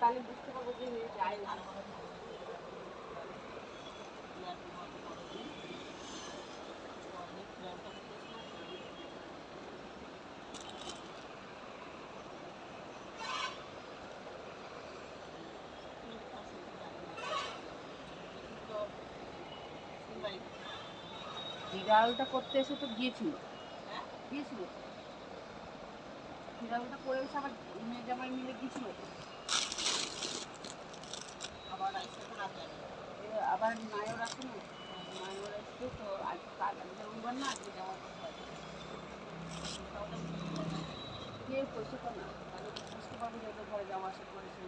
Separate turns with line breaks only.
তাহলে বুঝতে পারবো যে যায় না। বিড়ালটা করতে এসে তো গিয়েছিল, গিয়েছিল বিড়ালটা করে এসে আবার মেয়ে জামাই মিলে গিয়েছিল তো, আবার নায়র আছে না, নায়র আসছে তো আজকে কাল রবিবার না, আজকে যাওয়ার কথা আছে। কে পয়সা তো না, তাহলে বুঝতে পারবো যে ওদের ঘরে যাওয়া আসা করেছে।